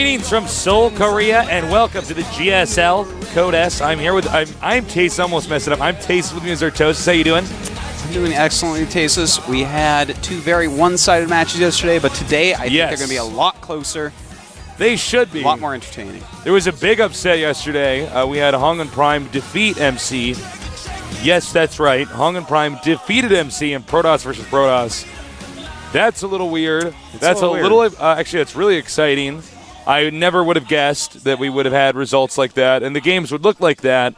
Greetings from Seoul, Korea, and welcome to the GSL Code S. I'm here with I'm Tace. Almost messed it up. I'm Tace with me as our toast. How you doing? I'm doing excellently, Taces. We had two very one-sided matches yesterday, but today I think they're going to be a lot closer. They should be. A lot more entertaining. There was a big upset yesterday. We had Hong and Prime defeat MC. Yes, that's right. Hong and Prime defeated MC in Protoss versus Protoss. That's a little weird. That's a little actually, it's really exciting. I never would have guessed that we would have had results like that, and the games would look like that.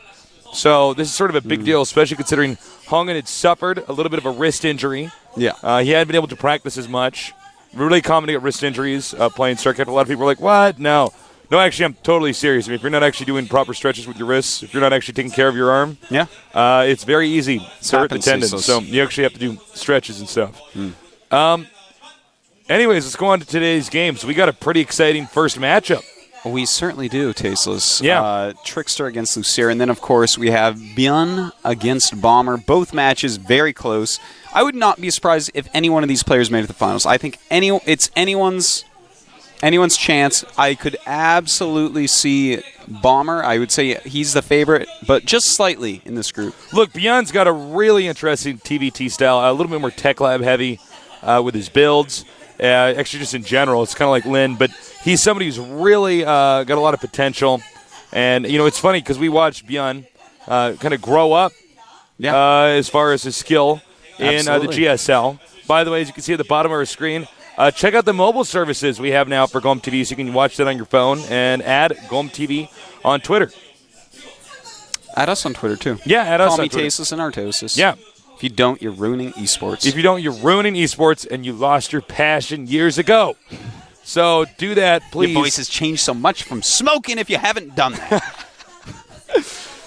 So this is sort of a big deal, especially considering Hongan had suffered a little bit of a wrist injury. Yeah. He hadn't been able to practice as much. Really common to get wrist injuries playing Starcraft. A lot of people are like, what? No, actually, I'm totally serious. I mean, if you're not actually doing proper stretches with your wrists, if you're not actually taking care of your arm, it's very easy to hurt the tendons. So you actually have to do stretches and stuff. Anyways, let's go on to today's games. We got a pretty exciting first matchup. We certainly do, Tasteless. Yeah. TricKsteR against LuCere, and then, of course, we have Byun against Bomber. Both matches very close. I would not be surprised if any one of these players made it to the finals. I think it's anyone's chance. I could absolutely see Bomber. I would say he's the favorite, but just slightly in this group. Look, Byun's got a really interesting TVT style, a little bit more tech lab heavy with his builds. Actually, just in general, it's kind of like Lin, but he's somebody who's really got a lot of potential. And, it's funny because we watched Byun kind of grow up as far as his skill in the GSL. By the way, as you can see at the bottom of our screen, check out the mobile services we have now for GOMTV, so you can watch that on your phone, and add GOMTV on Twitter. Add us on Twitter, too. Yeah, add us on Twitter. Twitter. Call me Tasteless and Artosis. Yeah. If you don't, you're ruining esports. If you don't, you're ruining esports, and you lost your passion years ago. So do that, please. Your voice has changed so much from smoking if you haven't done that.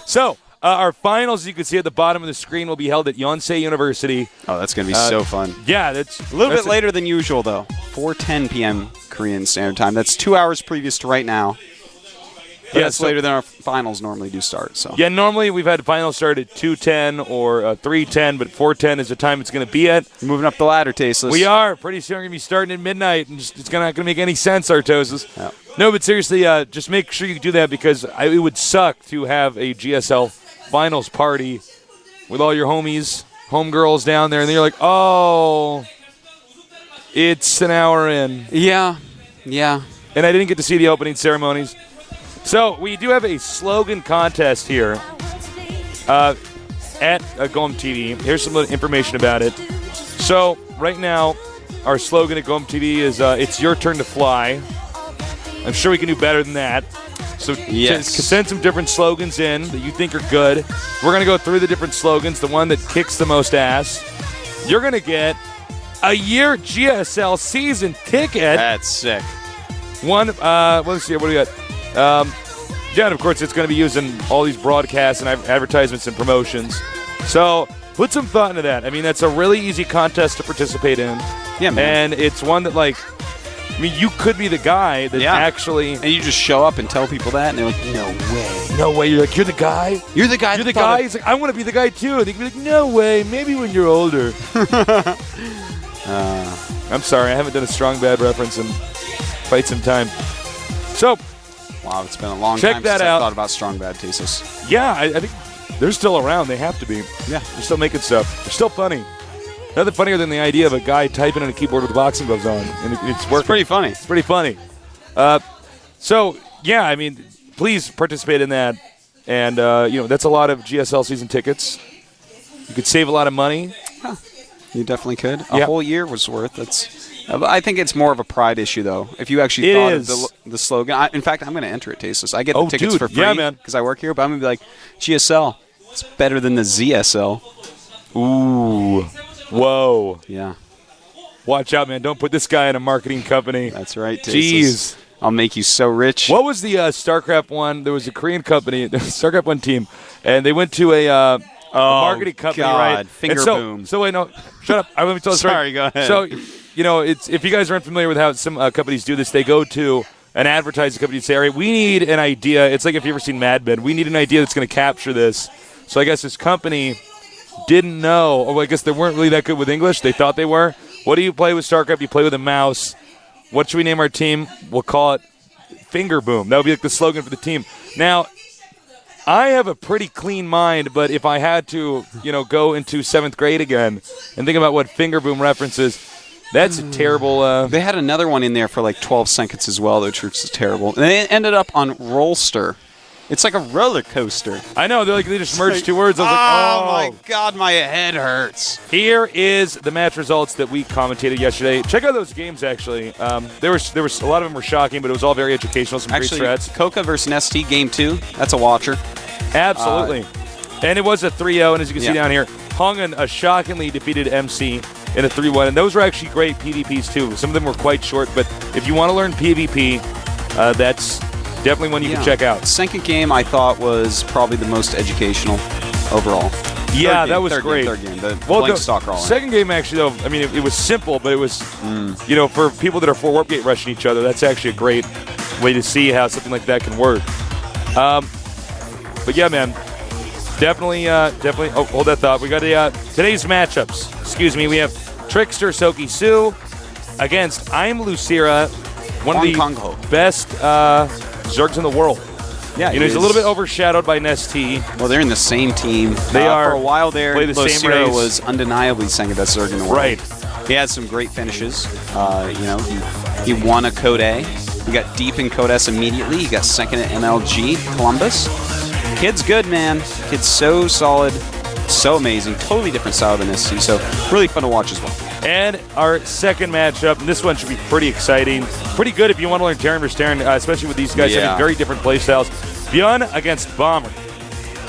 So our finals, you can see at the bottom of the screen, will be held at Yonsei University. Oh, that's going to be so fun. Yeah, that's a little bit later than usual, though. 4:10 p.m. Korean Standard Time. That's 2 hours previous to right now. Yeah, that's later than our finals normally do start. So yeah, normally we've had finals start at 2:10 or 3:10, but 4:10 is the time it's going to be at. Moving up the ladder, Tasteless. We are. Pretty soon we're going to be starting at midnight, and it's not going to make any sense, Artosis. Yeah. No, but seriously, just make sure you do that, because it would suck to have a GSL finals party with all your homies, homegirls down there, and then you're like, oh, it's an hour in. Yeah. And I didn't get to see the opening ceremonies. So we do have a slogan contest here at GOMTV. Here's some information about it. So right now, our slogan at GOMTV is "It's your turn to fly." I'm sure we can do better than that. So send some different slogans in that you think are good. We're gonna go through the different slogans. The one that kicks the most ass, you're gonna get a year GSL season ticket. That's sick. Let's see. What do we got? Yeah, and of course, it's going to be used in all these broadcasts and advertisements and promotions. So put some thought into that. I mean, that's a really easy contest to participate in. Yeah, man. And it's one that, you could be the guy that actually... And you just show up and tell people that, and they're like, no way. No way. You're like, you're the guy? You're the guy. You're the guy? He's like, I want to be the guy, too. And they can be like, no way. Maybe when you're older. I'm sorry. I haven't done a Strong Bad reference in quite some time. So... Wow, it's been a long time since I thought about Strong Bad Tastes. Yeah, I think they're still around. They have to be. Yeah. They're still making stuff. They're still funny. Nothing funnier than the idea of a guy typing on a keyboard with boxing gloves on. And it's working. It's pretty funny. It's pretty funny. So, yeah, I mean, please participate in that. And, that's a lot of GSL season tickets. You could save a lot of money. Huh. You definitely could. A whole year was worth. I think it's more of a pride issue, though. If you actually thought of the slogan. In fact, I'm going to enter it, Tasteless. I get the tickets for free because I work here, but I'm going to be like, GSL, it's better than the ZSL. Ooh. Whoa. Yeah. Watch out, man. Don't put this guy in a marketing company. That's right, Tasteless. Jeez. I'll make you so rich. What was the Starcraft one? There was a Korean company, the Starcraft one team, and they went to a marketing company, right? Finger boom. So wait, no, shut up. Let me tell the story. Sorry, go ahead. So, it's if you guys aren't familiar with how some companies do this, they go to an advertising company and say, all right, we need an idea. It's like if you've ever seen Mad Men. We need an idea that's going to capture this. So I guess this company didn't know, or I guess they weren't really that good with English. They thought they were. What do you play with StarCraft? You play with a mouse. What should we name our team? We'll call it finger boom. That would be like the slogan for the team. Now, I have a pretty clean mind, but if I had to, go into 7th grade again and think about what finger boom references, that's a terrible. They had another one in there for like 12 seconds as well, which was terrible. And they ended up on Rollster. It's like a roller coaster. I know. They just merged two words. I was oh, my God, my head hurts. Here is the match results that we commentated yesterday. Check out those games, actually. There was a lot of them were shocking, but it was all very educational. Some great threats. Coca versus ST, game 2. That's a watcher. Absolutely. And it was a 3-0, and as you can see down here, Hongan shockingly defeated MC in a 3-1. And those were actually great PvPs, too. Some of them were quite short, but if you want to learn PvP, that's definitely one you can check out. Second game, I thought, was probably the most educational overall. Yeah, that was great. Third game, the blank stock rolling. Second game, actually, though, I mean, it was simple, but it was, for people that are 4 warp gate rushing each other, that's actually a great way to see how something like that can work. But yeah, man, definitely. Oh, hold that thought. We got today's matchups. Excuse me. We have TricKsteR Soki Su against I'm Lucira, one of the KangHo. best Zergs in the world. Yeah, he's a little bit overshadowed by NEST. Well, they're in the same team. They are. For a while there, play the same Lucira race. was undeniably second best Zerg in the world. Right. He had some great finishes. He won a Code A. He got deep in Code S immediately. He got second at MLG Columbus. Kid's good, man. Kid's so solid, so amazing. Totally different style than SC, so really fun to watch as well. And our second matchup, and this one should be pretty exciting. Pretty good if you want to learn Terran versus Terran, especially with these guys having very different playstyles. Bjorn against Bomber.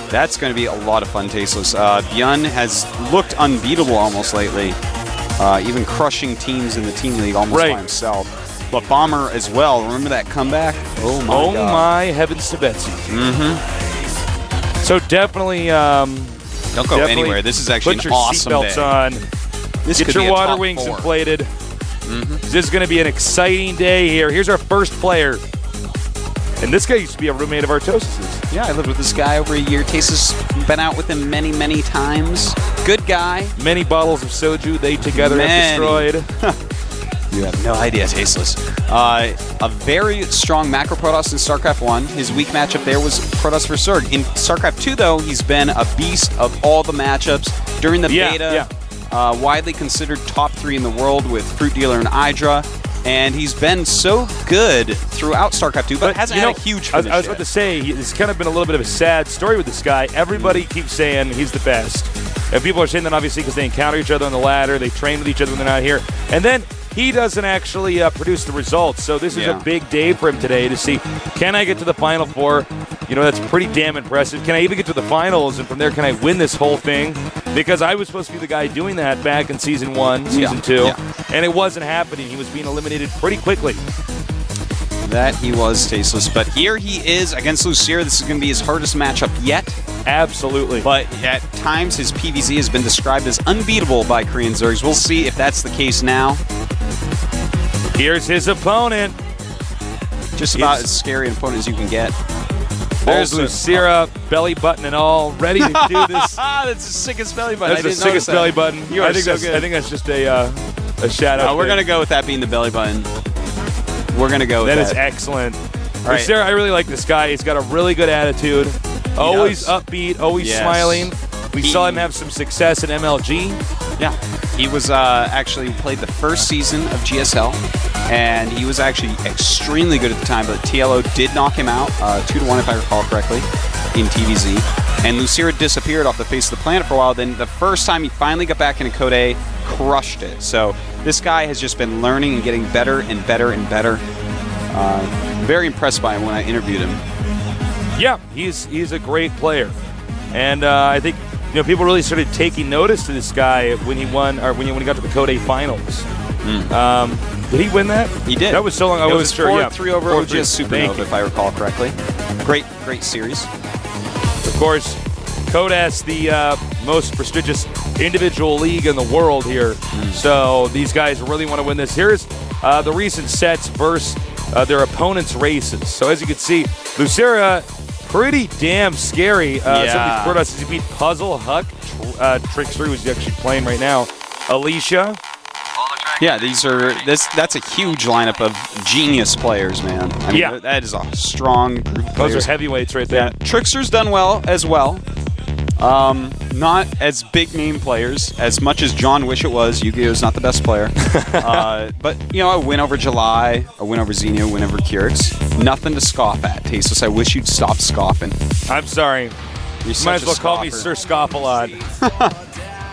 That's going to be a lot of fun, Tasteless. Bjorn has looked unbeatable almost lately, even crushing teams in the team league almost by himself. But Bomber as well. Remember that comeback? Oh, my God. Oh, my heavens to Betsy. So definitely... don't go anywhere. This is actually an awesome day. Put your seatbelts on. Get your water wings inflated. This is going to be an exciting day here. Here's our first player. And this guy used to be a roommate of Artosis's. Yeah, I lived with this guy over a year. Tasteless been out with him many, many times. Good guy. Many bottles of soju they together have destroyed. You have no idea, Tasteless. A very strong macro Protoss in StarCraft 1. His weak matchup there was Protoss vs. Zerg. In StarCraft 2, though, he's been a beast of all the matchups. During the beta, widely considered top 3 in the world with Fruit Dealer and Hydra. And he's been so good throughout StarCraft 2, but hasn't had a huge finish I was about to say, it's kind of been a little bit of a sad story with this guy. Everybody keeps saying he's the best. And people are saying that obviously because they encounter each other on the ladder, they train with each other when they're not here. And then he doesn't actually produce the results. So this is a big day for him today to see, can I get to the Final Four? That's pretty damn impressive. Can I even get to the finals? And from there, can I win this whole thing? Because I was supposed to be the guy doing that back in Season 1, Season 2. And it wasn't happening. He was being eliminated pretty quickly. That he was, Tasteless. But here he is against Lucira. This is going to be his hardest matchup yet. Absolutely. But at times, his PVZ has been described as unbeatable by Korean Zergs. We'll see if that's the case now. Here's his opponent. Just about as scary an opponent as you can get. There's Lucira, belly button and all, ready to do this. That's the sickest belly button. That's the sickest belly button. You are so good. I think that's just a shout out. No, we're going to go with that being the belly button. We're going to go with that. That is excellent. Lucira, I really like this guy. He's got a really good attitude. Always upbeat, always smiling. We saw him have some success in MLG. Yeah. He was actually played the first season of GSL, and he was actually extremely good at the time, but TLO did knock him out, 2-1 if I recall correctly, in TVZ. And Lucira disappeared off the face of the planet for a while. Then the first time he finally got back into Code A, crushed it. So this guy has just been learning and getting better and better and better. Very impressed by him when I interviewed him. Yeah, he's a great player. And I think people really started taking notice to this guy when he won, or when he got to the Code A finals. Did he win that? He did. That was so long. I wasn't sure. 4-3 over OGS Supernova, if I recall correctly. Great series. Of course, Code S, the most prestigious individual league in the world here. So these guys really want to win this. Here's the recent sets versus their opponents' races. So as you can see, Lucira, pretty damn scary. Some of these Protoss, he beat Puzzle, Huck, TricKsteR, who's actually playing right now, Alicia. Yeah, that's a huge lineup of genius players, man. I mean, Yeah. that is a strong group of Those players. are heavyweights right there. Yeah, TricKsteR's done well as well. Not as big name players, as much as John wish it was. Yu-Gi-Oh's not the best player. But, a win over July, a win over Xenia, a win over Curix. Nothing to scoff at, Tasteless. I wish you'd stop scoffing. I'm sorry. You're You such might as a well call me scoffer. Sir Scoff a lot.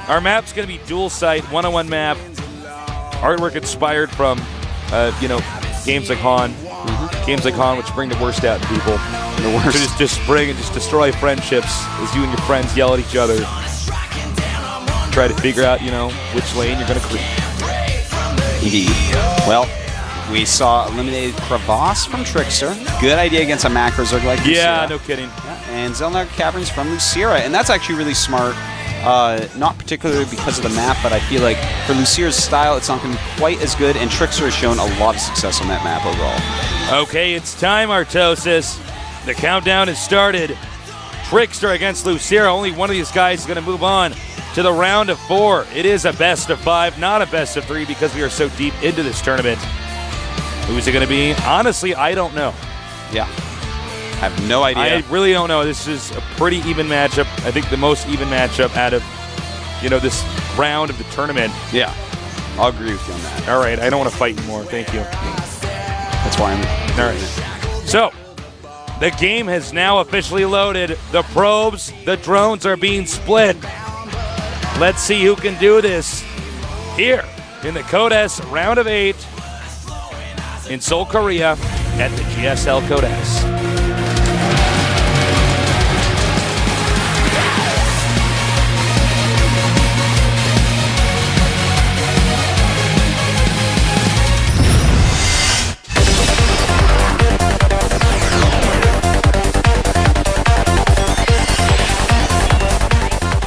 Our map's going to be dual site, 1-on-1 map. Artwork inspired from, games like Han. Games like Han, which bring the worst out in people. The worst. To just bring and just destroy friendships as you and your friends yell at each other. Try to figure out, which lane you're going to creep. Indeed. Well, we saw eliminated Crevasse from TricKsteR. Good idea against a macro Zerg like Lucira. Yeah, no kidding. And Zelnar Caverns from Lucira. And that's actually really smart. Not particularly because of the map, but I feel like for Lucira's style, it's not going to be quite as good, and TricKsteR has shown a lot of success on that map overall. Okay, it's time, Artosis. The countdown has started. TricKsteR against Lucira. Only one of these guys is going to move on to the round of 4. It is a best of 5, not a best of 3, because we are so deep into this tournament. Who's it going to be? Honestly, I don't know. Yeah. I have no idea. I really don't know. This is a pretty even matchup. I think the most even matchup out of, this round of the tournament. Yeah. I'll agree with you on that. All right, I don't want to fight anymore. Thank you. That's why I'm... All right. So, the game has now officially loaded. The probes, the drones are being split. Let's see who can do this here in the Codes round of 8 in Seoul, Korea at the GSL Codes.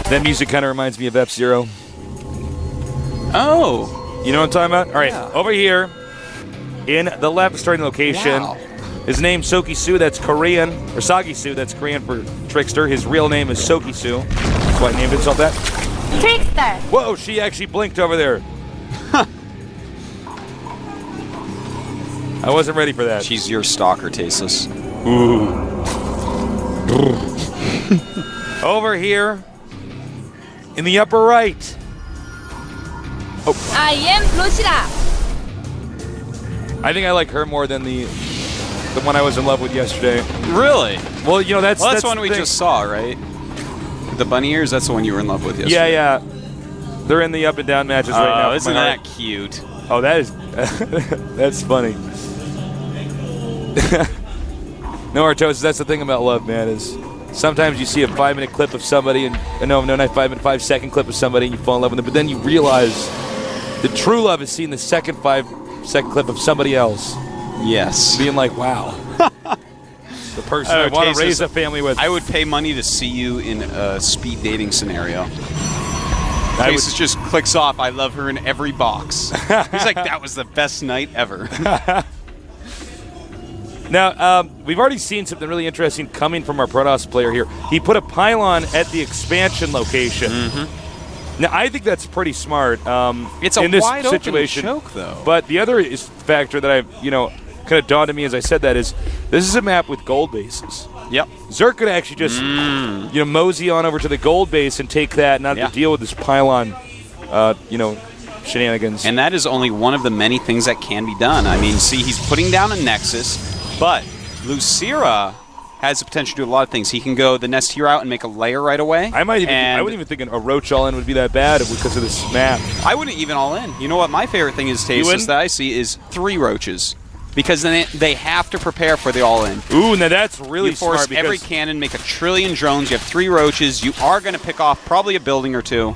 That music kind of reminds me of F-Zero. Oh. You know what I'm talking about? All right, Yeah. over here in the left starting location Wow. is named Soki-Su, that's Korean, or Sagi-Su, that's Korean for TricKsteR. His real name is Soki-Su. That's why I named himself that. TricKsteR. Whoa, she actually blinked over there. I wasn't ready for that. She's your stalker, Tasteless. Over here in the upper right. I am Lucira. I think I like her more than the one I was in love with yesterday. Really? Well, that's That's one the we thing. just saw, right? The bunny ears, that's the one you were in love with yesterday. Yeah. They're in the up and down matches right now. Oh, isn't My that heart. cute? Oh, that is that's funny. No, Artosis, that's the thing about love, man, is sometimes you see a 5-minute clip of somebody, and not 5-second clip of somebody, and you fall in love with them, but then you realize the true love is seeing the second 5-second clip of somebody else, Yes. being like, wow. The person I want to raise a family with. I would pay money to see you in a speed dating scenario. Tasteless just clicks off, I love her in every box. He's like, that was the best night ever. Now, we've already seen something really interesting coming from our Protoss player here. He put a pylon at the expansion location. Now, I think that's pretty smart. It's a in this wide situation. open choke, though. But the other factor that kind of dawned on me as I said that is this is a map with gold bases. Yep. Zerg could actually just mosey on over to the gold base and take that, not have to deal with this pylon, shenanigans. And that is only one of the many things that can be done. I mean, see, he's putting down a Nexus, but Lucira has the potential to do a lot of things. He can go the Nest Hero out and make a layer right away. I wouldn't even think a Roach all-in would be that bad because of this map. I wouldn't even all in. You know what my favorite thing is, Tasteless, that I see is 3 Roaches. Because then they have to prepare for the all-in. Ooh, now that's really you force smart because every cannon, make 1 trillion drones, you have 3 Roaches, you are going to pick off probably a building or 2.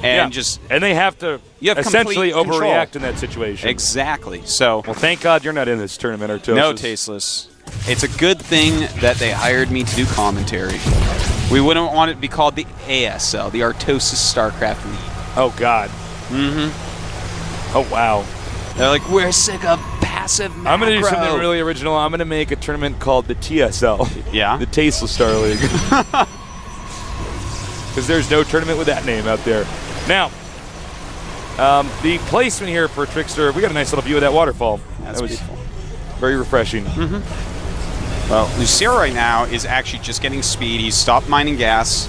And and they have to You have essentially complete control. overreact in that situation. Exactly. So, Well, thank God you're not in this tournament, Artosis. no, Tasteless. It's a good thing that they hired me to do commentary. We wouldn't want it to be called the ASL, the Artosis Starcraft League. Oh, God. Oh, wow. They're like, we're sick of passive macro. I'm going to do something really original. I'm going to make a tournament called the TSL. Yeah? The Tasteless Star League. Because there's no tournament with that name out there. Now, The placement here for TricKsteR, we got a nice little view of that waterfall. That's that was beautiful. very refreshing. Well, Lucero right now is actually just getting speed. He's stopped mining gas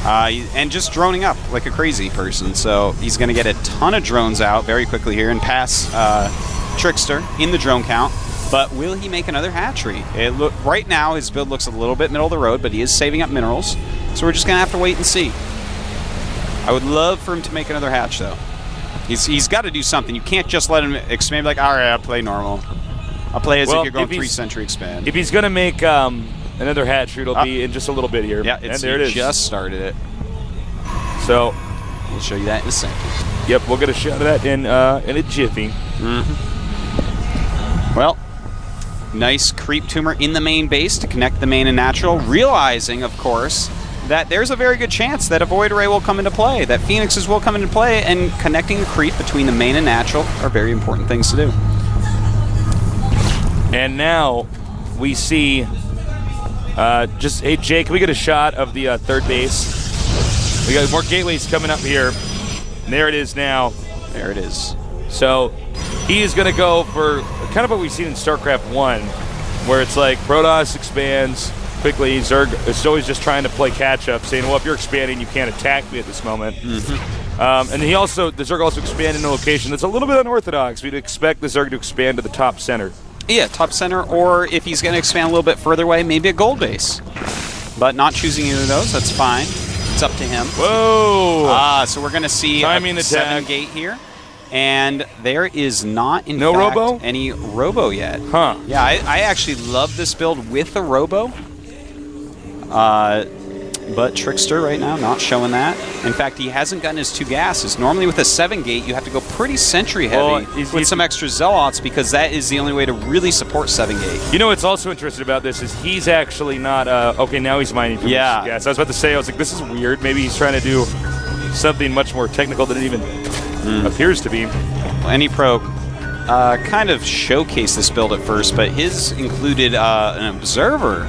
and just droning up like a crazy person. So he's going to get a ton of drones out very quickly here and pass TricKsteR in the drone count. But will he make another hatchery? Right now, his build looks a little bit middle of the road, but he is saving up minerals. So we're just going to have to wait and see. I would love for him to make another hatch, though. He's got to do something. You can't just let him expand like, all right, I'll play normal. I'll play as if you're going 3-century expand. If he's going to make another hatchery, it'll be in just a little bit here. Yeah, and there it is. Just started it. So we'll show you that in a second. Yep, we'll get a shot of that in a jiffy. Well, nice creep tumor in the main base to connect the main and natural, realizing, of course, that there's a very good chance that a Void Array will come into play, that Phoenixes will come into play, and connecting the creep between the main and natural are very important things to do. And now we see hey, Jay, can we get a shot of the third base? We got more gateways coming up here. And there it is now. There it is. So he is going to go for kind of what we've seen in Starcraft 1, where it's like Protoss expands quickly. Zerg is always just trying to play catch-up, saying, well, if you're expanding, you can't attack me at this moment. And the Zerg also expand in a location that's a little bit unorthodox. We'd expect the Zerg to expand to the top center. Yeah, top center, or if he's going to expand a little bit further away, maybe a gold base. But not choosing either of those, that's fine. It's up to him. Whoa! So we're going to see timing a 7 gate here. And there is not, in fact, robo? any robo yet. Huh. Yeah, I actually love this build with a robo. But TricKsteR right now not showing that. In fact, he hasn't gotten his 2 gases. Normally with a 7 gate, you have to go pretty sentry heavy with some extra zealots because that is the only way to really support 7 gate. You know what's also interesting about this is he's actually not, okay, now he's mining for gas. I was about to say, I was like, this is weird. Maybe he's trying to do something much more technical than it even appears to be. Well, AnyPro kind of showcased this build at first, but his included an observer.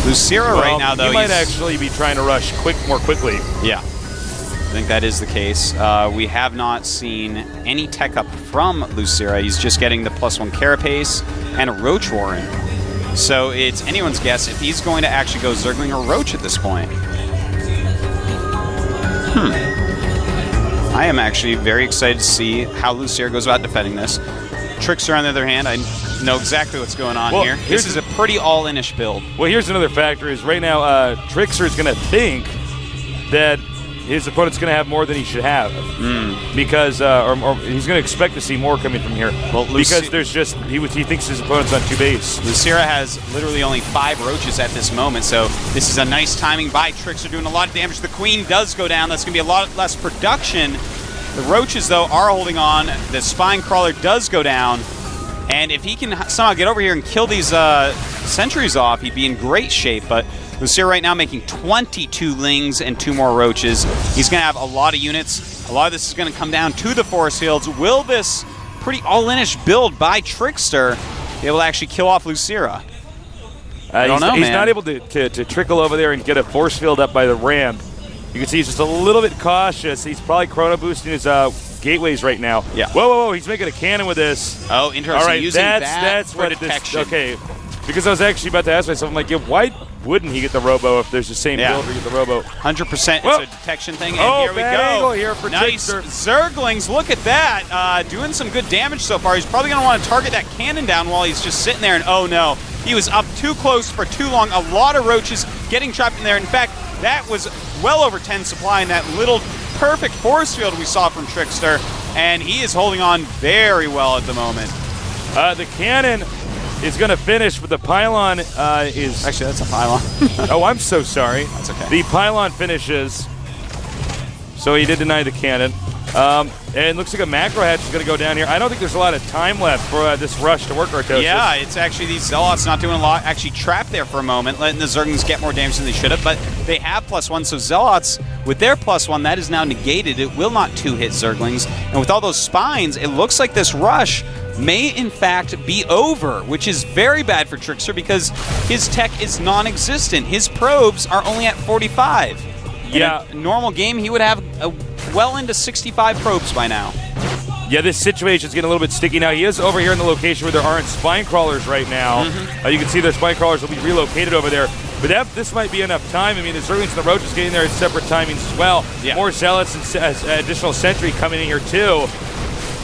Lucero right now, though, he might actually be trying to rush more quickly. Yeah, I think that is the case. We have not seen any tech up from Lucero. He's just getting the +1 Carapace and a Roach Warren. So it's anyone's guess if he's going to actually go Zergling or Roach at this point. I am actually very excited to see how Lucero goes about defending this. TricKsteR, on the other hand, I know exactly what's going on here. This is a pretty all-in-ish build. Well, here's another factor is right now TricKsteR is going to think that his opponent's going to have more than he should have because or he's going to expect to see more coming from here. Well, because there's just he thinks his opponent's on 2 base. Lucero has literally only 5 roaches at this moment, so this is a nice timing by TricKsteR, doing a lot of damage. The queen does go down. That's going to be a lot less production. The roaches, though, are holding on. The spine crawler does go down. And if he can somehow get over here and kill these sentries off, he'd be in great shape. But Lucero right now making 22 lings and 2 more roaches. He's going to have a lot of units. A lot of this is going to come down to the forest fields. Will this pretty all-in-ish build by TricKsteR be able to actually kill off Lucero? I don't know, man. He's not able to trickle over there and get a force field up by the ramp. You can see he's just a little bit cautious. He's probably chrono boosting his gateways right now. Yeah. Whoa! He's making a cannon with this. Oh, interesting. All right, using that's for what detection. Okay, because I was actually about to ask myself, I'm like, yeah, why wouldn't he get the robo if there's the same build or get the robo? 100%. It's a detection thing. And here we go. Angle here for nice TricKsteR. Zerglings. Look at that. Doing some good damage so far. He's probably going to want to target that cannon down while he's just sitting there. And oh no, he was up too close for too long. A lot of roaches getting trapped in there. In fact, that was well over 10 supply in that little perfect force field we saw from TricKsteR, and he is holding on very well at the moment. The cannon is going to finish, but the pylon is... Actually, that's a pylon. Oh, I'm so sorry. That's okay. The pylon finishes, so he did deny the cannon. And it looks like a macro hatch is going to go down here. I don't think there's a lot of time left for this rush to work Artosis. Yeah, it's actually these Zealots not doing a lot. Actually trapped there for a moment, letting the Zerglings get more damage than they should have. But they have +1, so Zealots, with their +1, that is now negated. It will not 2-hit Zerglings. And with all those spines, it looks like this rush may, in fact, be over, which is very bad for TricKsteR because his tech is non-existent. His probes are only at 45. Yeah. In a normal game, he would have well into 65 probes by now. Yeah, this situation's getting a little bit sticky now. He is over here in the location where there aren't spine crawlers right now. You can see their spine crawlers will be relocated over there. But this might be enough time. I mean, the Zerglings and the Roaches getting there at separate timings as well. Yeah. More Zealots and additional Sentry coming in here too.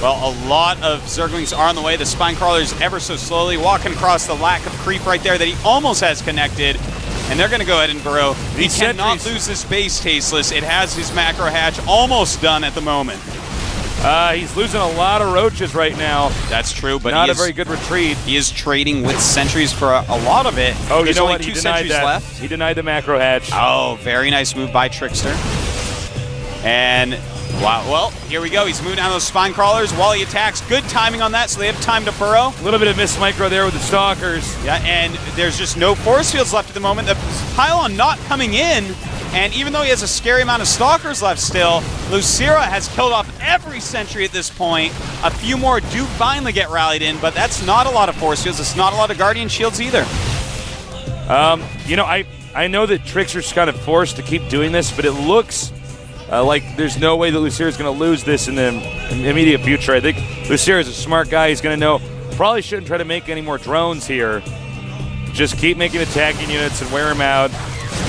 Well, a lot of Zerglings are on the way. The spine crawlers ever so slowly walking across the lack of creep right there that he almost has connected. And they're going to go ahead and burrow. He cannot lose this base, Tasteless. It has his macro hatch almost done at the moment. He's losing a lot of Roaches right now. That's true, but not a very good retreat. He is trading with sentries for a lot of it. Oh, There's you know only what? He 2 denied sentries that. left. He denied the macro hatch. Oh, very nice move by TricKsteR. And, wow, well, here we go. He's moving down those spine crawlers while he attacks. Good timing on that, so they have time to burrow. A little bit of missed micro there with the Stalkers. Yeah, and there's just no force fields left at the moment. The pylon not coming in. And even though he has a scary amount of Stalkers left still, Lucira has killed off every sentry at this point. A few more do finally get rallied in, but that's not a lot of force fields. It's not a lot of Guardian shields either. You know, I know that TricKsteR's kind of forced to keep doing this, but it looks like there's no way that Lucira is going to lose this in the immediate future. I think Lucira is a smart guy. He's going to know probably shouldn't try to make any more drones here. Just keep making attacking units and wear him out.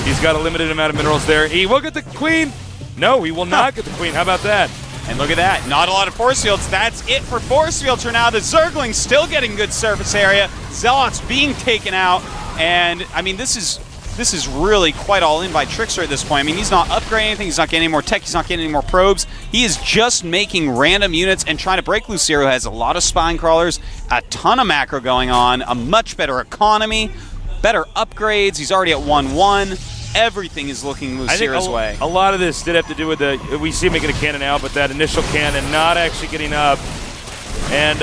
He's got a limited amount of minerals there. He will get the queen. No, he will not get the queen. How about that? And look at that. Not a lot of force fields. That's it for force fields for now. The Zerglings still getting good surface area. Zealots being taken out. And, I mean, this is really quite all in by TricKsteR at this point. I mean, he's not upgrading anything. He's not getting any more tech. He's not getting any more probes. He is just making random units and trying to break Lucira, who has a lot of spine crawlers, a ton of macro going on, a much better economy, better upgrades. He's already at 1-1. Everything is looking Lucira's way. A lot of this did have to do with we see him making a cannon out, but that initial cannon not actually getting up. And,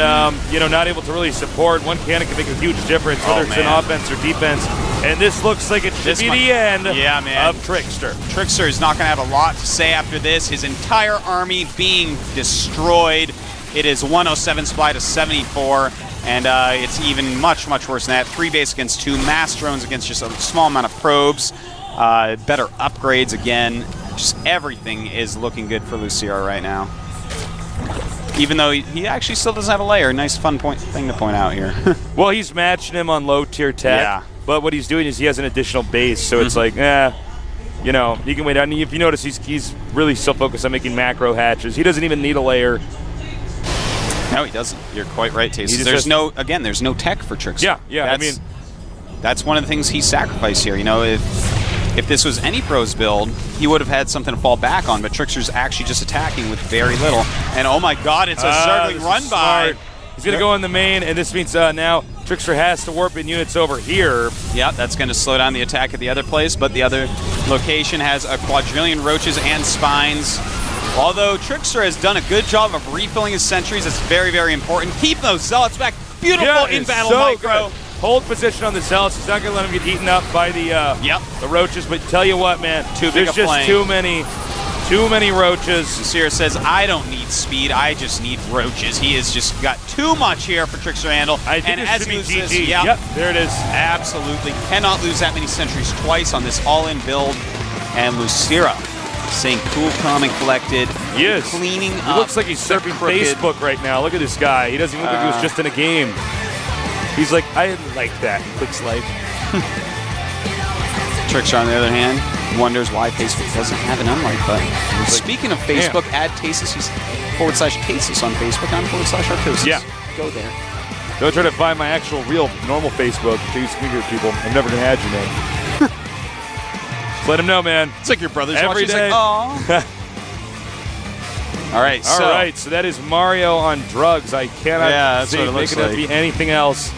you know, not able to really support. One cannon can make a huge difference, whether it's in offense or defense. And this looks like it should be the end of TricKsteR. TricKsteR is not going to have a lot to say after this. His entire army being destroyed. It is 107 supply to 74. And it's even much, much worse than that. 3 base against 2. Mass drones against just a small amount of probes. Better upgrades again. Just everything is looking good for Lucira right now. Even though he actually still doesn't have a layer. Nice fun thing to point out here. Well, he's matching him on low tier tech. Yeah. But what he's doing is he has an additional base, so it's like, you know, you can wait. I mean, if you notice, he's really still focused on making macro hatches. He doesn't even need a layer. No, he doesn't. You're quite right, Tasteless. There's no tech for TricKsteR. Yeah. That's one of the things he sacrificed here. You know, if this was any pros build, he would have had something to fall back on, but TricKsteR's actually just attacking with very little. And oh my god, it's a Zergling run by. He's going to go in the main, and this means now TricKsteR has to warp in units over here. Yeah, that's going to slow down the attack at the other place, but the other location has a quadrillion roaches and spines. Although TricKsteR has done a good job of refilling his sentries, it's very, very important. Keep those Zealots back. Beautiful in-battle micro. Good. Hold position on the Zealots. He's not going to let him get eaten up by the Roaches. But tell you what, man, there's just too many Roaches. Lucira says, I don't need speed. I just need Roaches. He has just got too much here for TricKsteR to handle. I think and as he loses, yep, there it is. Absolutely. Cannot lose that many sentries twice on this all-in build. And Lucira saying cool, calm, and collected. He is. Cleaning up. He looks like he's surfing Facebook right now. Look at this guy. He doesn't even look like he was just in a game. He's like, I didn't like that. Clicks like. TricKsteR, on the other hand, wonders why Facebook doesn't have an unlike button. Speaking of Facebook, add Tasteless. He's /Tasteless on Facebook. I'm /Arcosis. Yeah. Go there. Go try to find my actual, real, normal Facebook. Please, people. I'm never going to add you, man. Just let him know, man. It's like your brother's every watching. day. Like, aw. All right, so that is Mario on drugs. I cannot see make it be anything else.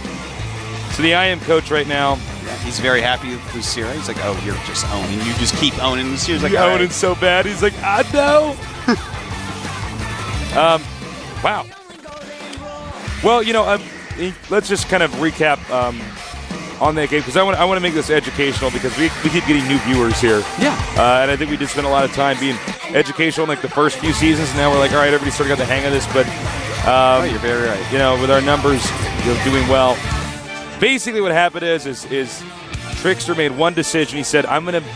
So the IM coach right now. Yeah, he's very happy with Lucira. He's like, oh, you're just owning. You just keep owning. Lucira's like, you're owning so bad. He's like, I know. Wow. Well, you know, let's just kind of recap on that game, because I want to make this educational, because we keep getting new viewers here. Yeah. And I think we did spend a lot of time being educational in like the first few seasons, and now we're like, all right, everybody sort of got the hang of this, but you're very right. You know, with our numbers, doing well. Basically what happened is TricKsteR made one decision. He said, I'm going to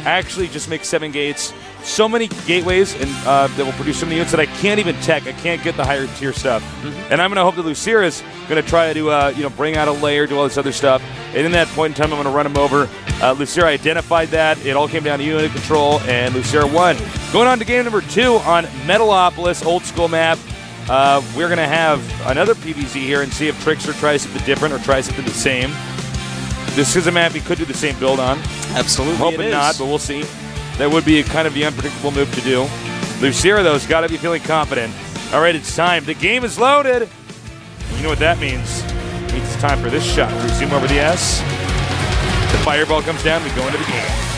actually just make 7 gates. So many gateways and that will produce so many units that I can't even tech. I can't get the higher tier stuff. And I'm going to hope that Lucira is going to try to bring out a layer, do all this other stuff. And in that point in time, I'm going to run him over. Lucira identified that. It all came down to unit control, and Lucira won. Going on to game number 2 on Metalopolis, old school map. We're going to have another PvZ here and see if TricKsteR tries something different or tries something the same. This is a map he could do the same build on. Absolutely, Hoping not, but we'll see. That would be kind of the unpredictable move to do. Lucira, though, has got to be feeling confident. All right, it's time. The game is loaded. You know what that means. It means it's time for this shot. We zoom over the S. The fireball comes down. We go into the game.